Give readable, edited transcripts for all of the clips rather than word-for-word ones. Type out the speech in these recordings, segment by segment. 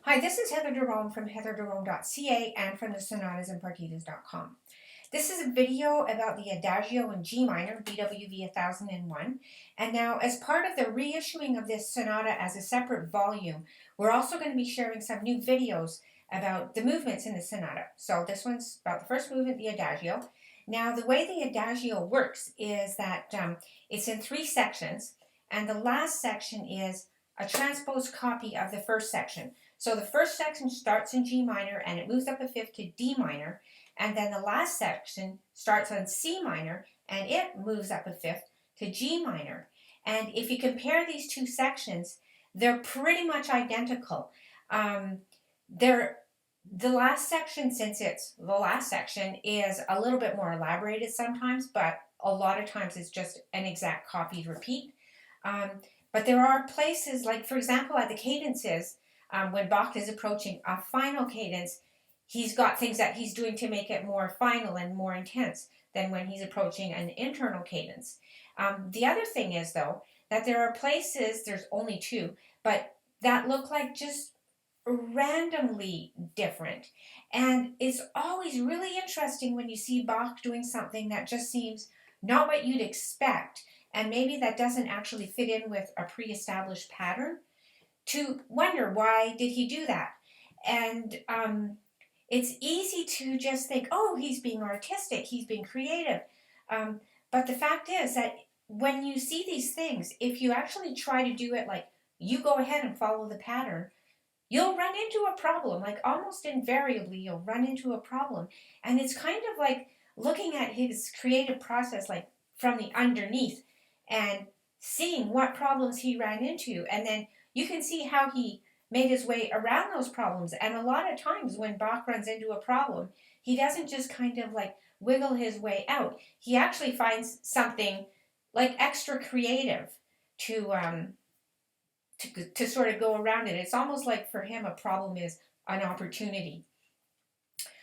Hi, this is Heather DeRome from heatherderome.ca and from the sonatasandpartitas.com. This is a video about the Adagio in G minor, BWV 1001. And now, as part of the reissuing of this sonata as a separate volume, we're also going to be sharing some new videos about the movements in the sonata. So this one's about the first movement, the Adagio. Now, the way the Adagio works is that it's in three sections, and the last section is a transposed copy of the first section. So the first section starts in G minor and it moves up a fifth to D minor, and then the last section starts on C minor and it moves up a fifth to G minor. And if you compare these two sections, they're pretty much identical. The last section, since it's the last section, is a little bit more elaborated sometimes, but a lot of times it's just an exact copy repeat. But there are places, like for example at the cadences, when Bach is approaching a final cadence, he's got things that he's doing to make it more final and more intense than when he's approaching an internal cadence. The other thing is, though, that there are places, there's only two, but that look like just randomly different. And it's always really interesting when you see Bach doing something that just seems not what you'd expect, and maybe that doesn't actually fit in with a pre-established pattern, to wonder, why did he do that? And it's easy to just think, oh, he's being artistic, he's being creative. But the fact is that when you see these things, if you actually try to do it like you go ahead and follow the pattern, you'll run into a problem. Like almost invariably, you'll run into a problem. And it's kind of like looking at his creative process like from the underneath and seeing what problems he ran into, and then you can see how he made his way around those problems. And a lot of times when Bach runs into a problem, he doesn't just kind of like wiggle his way out. He actually finds something like extra creative to sort of go around it. It's almost like for him a problem is an opportunity.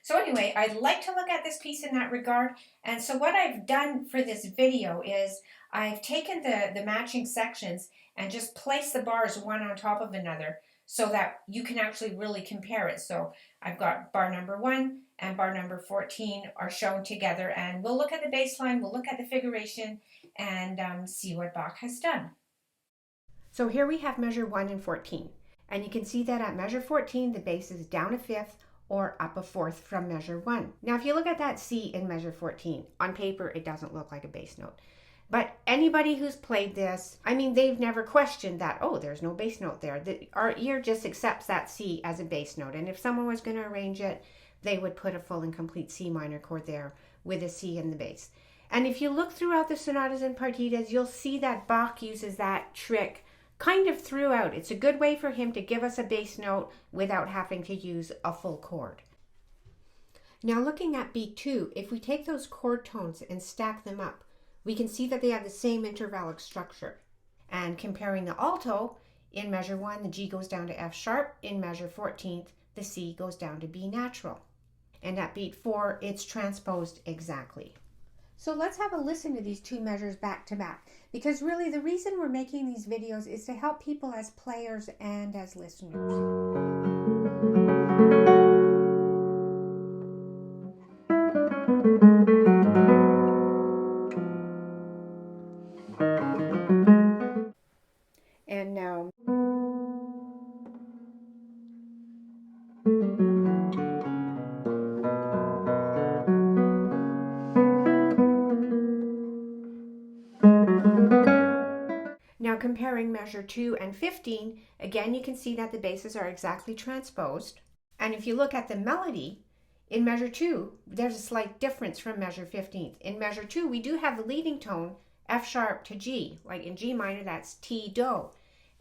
So anyway, I'd like to look at this piece in that regard. And so what I've done for this video is I've taken the matching sections and just placed the bars one on top of another so that you can actually really compare it. So I've got bar number 1 and bar number 14 are shown together, and we'll look at the bass line, we'll look at the figuration, and see what Bach has done. So here we have measure 1 and 14, and you can see that at measure 14 the bass is down a fifth or up a fourth from measure 1. Now if you look at that C in measure 14, on paper it doesn't look like a bass note. But anybody who's played this, I mean, they've never questioned that, oh, there's no bass note there. Our ear just accepts that C as a bass note. And if someone was going to arrange it, they would put a full and complete C minor chord there with a C in the bass. And if you look throughout the sonatas and partitas, you'll see that Bach uses that trick kind of throughout. It's a good way for him to give us a bass note without having to use a full chord. Now looking at beat 2, if we take those chord tones and stack them up, we can see that they have the same intervallic structure. And comparing the alto, in measure 1 the G goes down to F sharp, in measure 14th the C goes down to B natural. And at beat 4 it's transposed exactly. So let's have a listen to these two measures back to back, because really the reason we're making these videos is to help people as players and as listeners. And now comparing measure 2 and 15, again you can see that the basses are exactly transposed. And if you look at the melody, in measure 2, there's a slight difference from measure 15th. In measure 2, we do have the leading tone, F sharp to G. Like in G minor, that's T, Do.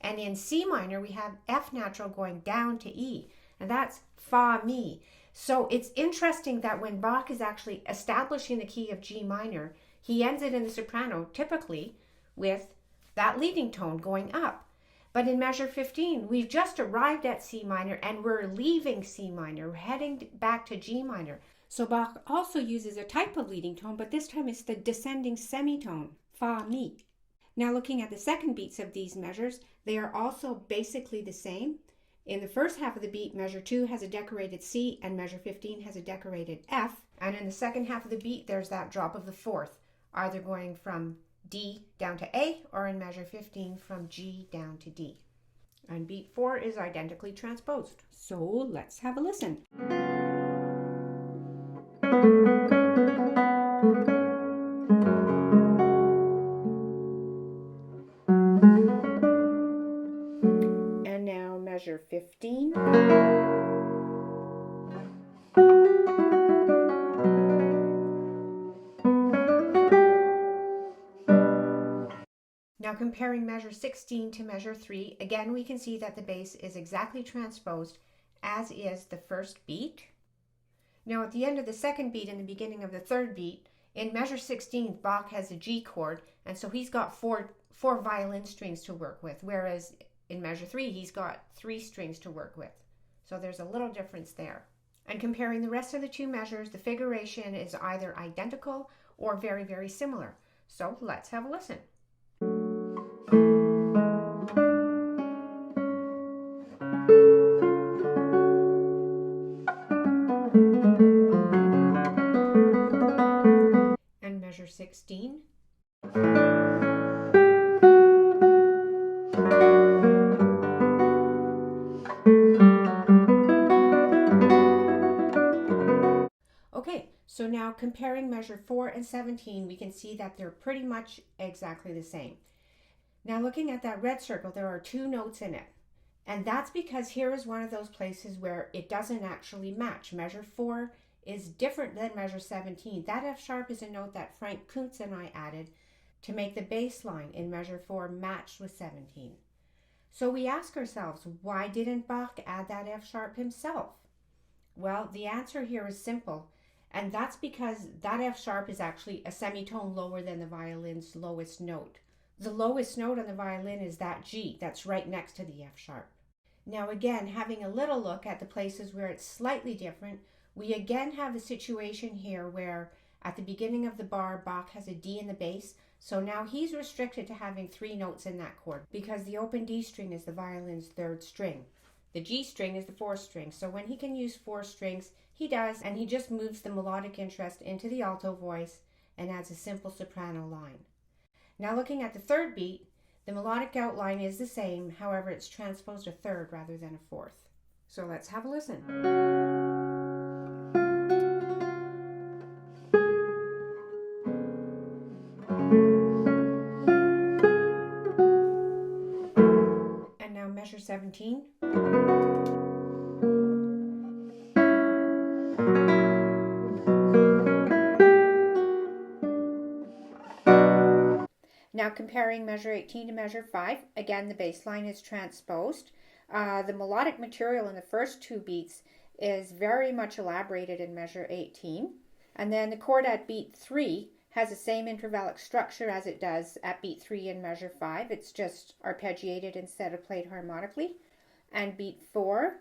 And in C minor, we have F natural going down to E, and that's Fa, Mi. So it's interesting that when Bach is actually establishing the key of G minor, he ends it in the soprano, typically, with that leading tone going up. But in measure 15, we've just arrived at C minor and we're leaving C minor, we're heading back to G minor. So Bach also uses a type of leading tone, but this time it's the descending semitone, Fa, Mi. Now looking at the second beats of these measures, they are also basically the same. In the first half of the beat, measure 2 has a decorated C and measure 15 has a decorated F. And in the second half of the beat, there's that drop of the fourth, either going from D down to A or in measure 15 from G down to D. And beat 4 is identically transposed. So let's have a listen. And now measure 15. Now comparing measure 16 to measure 3, again we can see that the bass is exactly transposed, as is the first beat. Now at the end of the second beat and the beginning of the third beat, in measure 16, Bach has a G chord, and so he's got four violin strings to work with, whereas in measure 3, he's got 3 strings to work with. So there's a little difference there. And comparing the rest of the two measures, the figuration is either identical or very, very similar. So let's have a listen. And measure 16. Okay, so now comparing measure 4 and 17, we can see that they're pretty much exactly the same. Now looking at that red circle, there are 2 notes in it. And that's because here is one of those places where it doesn't actually match. Measure 4 is different than measure 17. That F sharp is a note that Frank Kuntz and I added to make the bass line in measure 4 match with 17. So we ask ourselves, why didn't Bach add that F sharp himself? Well, the answer here is simple, and that's because that F sharp is actually a semitone lower than the violin's lowest note. The lowest note on the violin is that G, that's right next to the F sharp. Now again, having a little look at the places where it's slightly different, we again have a situation here where at the beginning of the bar, Bach has a D in the bass, so now he's restricted to having 3 notes in that chord because the open D string is the violin's 3rd string. The G string is the 4th string, so when he can use 4 strings, he does, and he just moves the melodic interest into the alto voice and adds a simple soprano line. Now looking at the third beat, the melodic outline is the same, however it's transposed a third rather than a 4th. So let's have a listen. And now measure 17. Now comparing measure 18 to measure 5, again the bass line is transposed. The melodic material in the first 2 beats is very much elaborated in measure 18. And then the chord at beat 3 has the same intervallic structure as it does at beat 3 in measure 5. It's just arpeggiated instead of played harmonically. And beat 4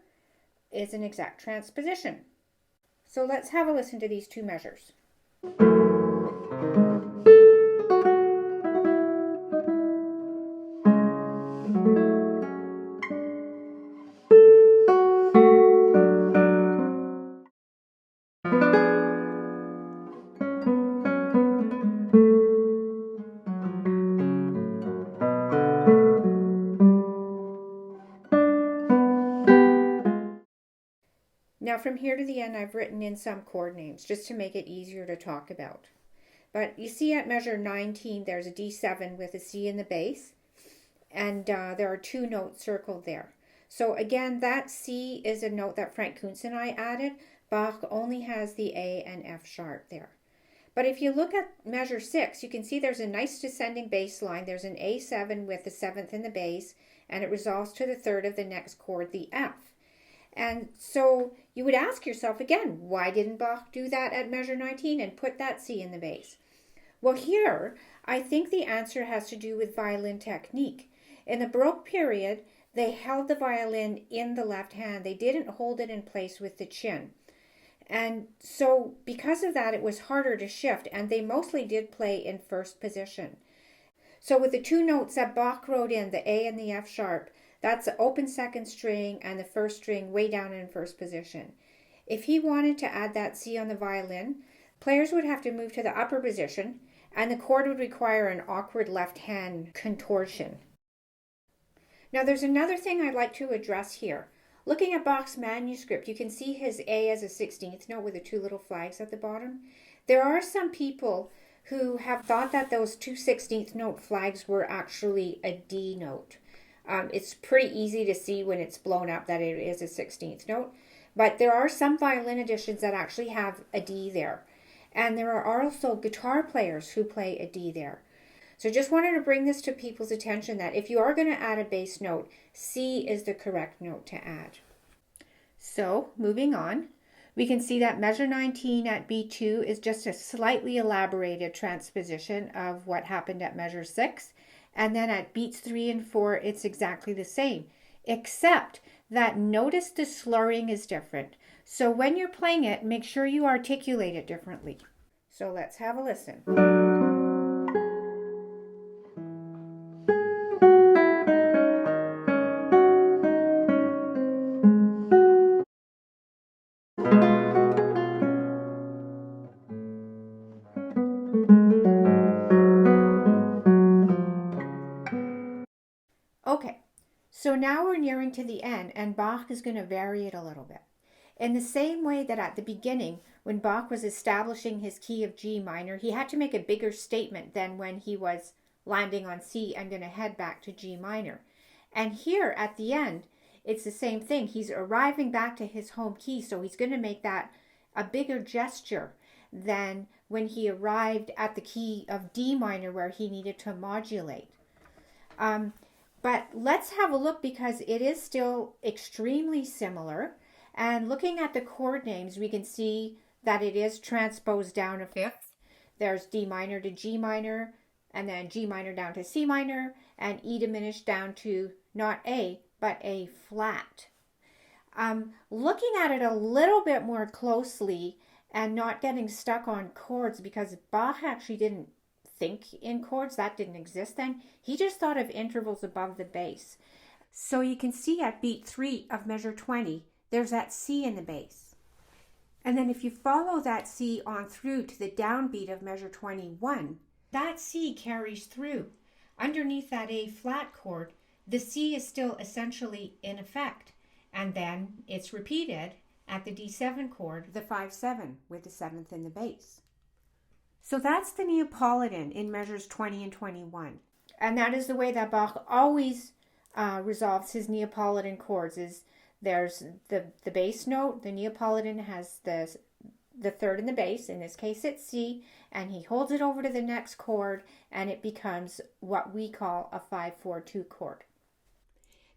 is an exact transposition. So let's have a listen to these 2 measures. Now from here to the end, I've written in some chord names just to make it easier to talk about. But you see at measure 19, there's a D7 with a C in the bass, and there are 2 notes circled there. So again, that C is a note that Frank Kuntz and I added. Bach only has the A and F sharp there. But if you look at measure 6, you can see there's a nice descending bass line. There's an A7 with the 7th in the bass, and it resolves to the 3rd of the next chord, the F. And so you would ask yourself again, why didn't Bach do that at measure 19 and put that C in the bass? Well, here, I think the answer has to do with violin technique. In the Baroque period, they held the violin in the left hand. They didn't hold it in place with the chin. And so because of that, it was harder to shift, and they mostly did play in first position. So with the 2 notes that Bach wrote in, the A and the F sharp, That's the open second string and the first string way down in first position. If he wanted to add that C on the violin, players would have to move to the upper position, and the chord would require an awkward left hand contortion. Now there's another thing I'd like to address here. Looking at Bach's manuscript, you can see his A as a 16th note with the two little flags at the bottom. There are some people who have thought that those two 16th note flags were actually a D note. It's pretty easy to see when it's blown up that it is a 16th note, but there are some violin editions that actually have a D there. And there are also guitar players who play a D there. So just wanted to bring this to people's attention that if you are going to add a bass note, C is the correct note to add. So moving on, we can see that measure 19 at B2 is just a slightly elaborated transposition of what happened at measure 6. And then at beats 3 and 4, it's exactly the same, except that notice the slurring is different. So when you're playing it, make sure you articulate it differently. So let's have a listen. Okay, so now we're nearing to the end, and Bach is going to vary it a little bit. In the same way that at the beginning, when Bach was establishing his key of G minor, he had to make a bigger statement than when he was landing on C and going to head back to G minor. And here at the end, it's the same thing. He's arriving back to his home key, so he's going to make that a bigger gesture than when he arrived at the key of D minor where he needed to modulate. But let's have a look because it is still extremely similar. And looking at the chord names, we can see that it is transposed down a fifth. There's D minor to G minor, and then G minor down to C minor, and E diminished down to not A, but A flat. Looking at it a little bit more closely and not getting stuck on chords, because Bach actually didn't think in chords, that didn't exist then. He just thought of intervals above the bass. So you can see at beat 3 of measure 20, there's that C in the bass. And then if you follow that C on through to the downbeat of measure 21, that C carries through. Underneath that A flat chord, the C is still essentially in effect. And then it's repeated at the D7 chord, the 5-7, with the 7th in the bass. So that's the Neapolitan in measures 20 and 21. And that is the way that Bach always resolves his Neapolitan chords. Is there's the bass note, the Neapolitan has the third in the bass, in this case it's C, and he holds it over to the next chord, and it becomes what we call a 5-4-2 chord.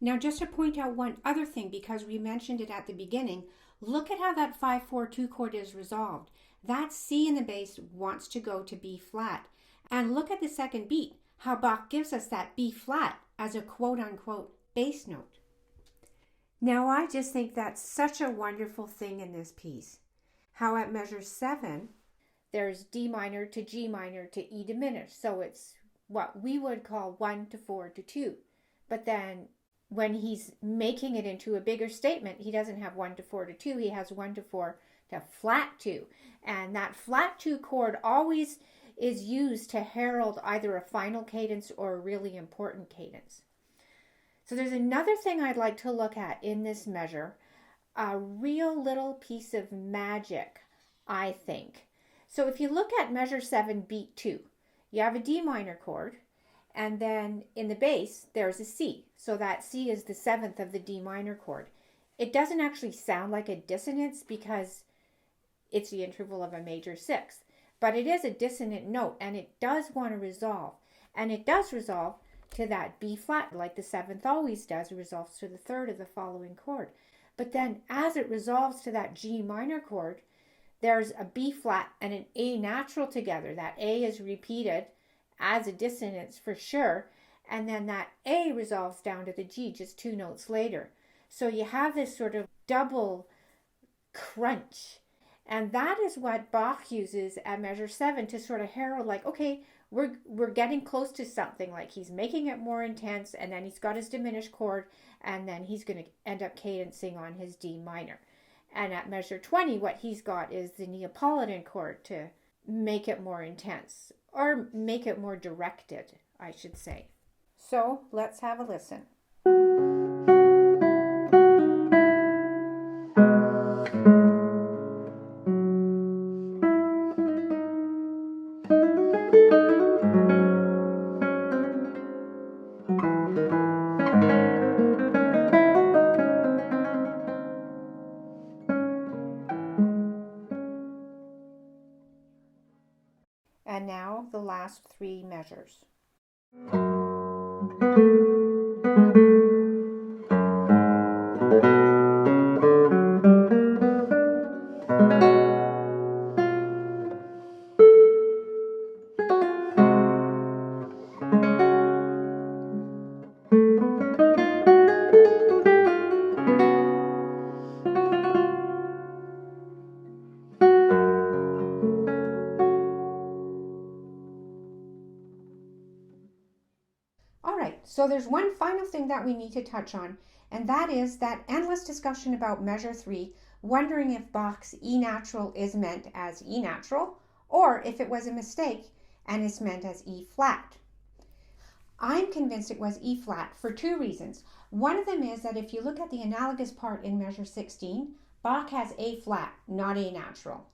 Now just to point out one other thing, because we mentioned it at the beginning, look at how that 5-4-2 chord is resolved. That C in the bass wants to go to B flat. And look at the second beat, how Bach gives us that B flat as a quote-unquote bass note. Now I just think that's such a wonderful thing in this piece. How at measure 7, there's D minor to G minor to E diminished. So it's what we would call 1 to 4 to 2. But then when he's making it into a bigger statement, he doesn't have 1 to 4 to 2. He has 1 to 4 to flat 2. And that flat 2 chord always is used to herald either a final cadence or a really important cadence. So there's another thing I'd like to look at in this measure, a real little piece of magic, I think. So if you look at measure 7, beat 2, you have a D minor chord, and then in the bass, there's a C. So that C is the 7th of the D minor chord. It doesn't actually sound like a dissonance because it's the interval of a major sixth, but it is a dissonant note, and it does want to resolve. And it does resolve to that B flat, like the 7th always does, it resolves to the 3rd of the following chord. But then as it resolves to that G minor chord, there's a B flat and an A natural together. That A is repeated as a dissonance for sure, and then that A resolves down to the G just 2 notes later. So you have this sort of double crunch, and that is what Bach uses at measure 7 to sort of herald, like, okay, we're getting close to something, like he's making it more intense, and then he's got his diminished chord, and then he's going to end up cadencing on his D minor. And at measure 20, what he's got is the Neapolitan chord to make it more intense, or make it more directed, I should say. So let's have a listen. And now the last three measures. All right, so there's one final thing that we need to touch on, and that is that endless discussion about measure 3, wondering if Bach's E natural is meant as E natural, or if it was a mistake and is meant as E flat. I'm convinced it was E flat for two reasons. One of them is that if you look at the analogous part in measure 16, Bach has A flat, not A natural.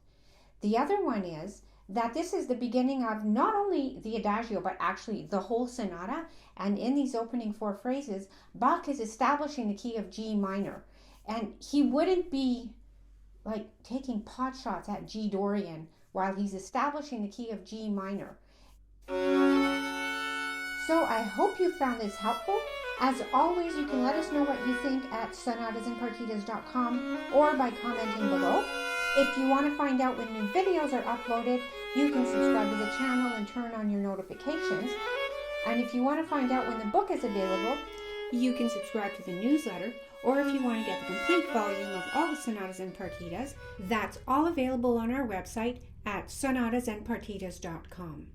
The other one is that this is the beginning of not only the Adagio, but actually the whole sonata. And in these opening four phrases, Bach is establishing the key of G minor. And he wouldn't be like taking pot shots at G Dorian while he's establishing the key of G minor. So I hope you found this helpful. As always, you can let us know what you think at sonatasandpartitas.com or by commenting below. If you want to find out when new videos are uploaded, you can subscribe to the channel and turn on your notifications. And if you want to find out when the book is available, you can subscribe to the newsletter. Or if you want to get the complete volume of all the sonatas and partitas, that's all available on our website at sonatasandpartitas.com.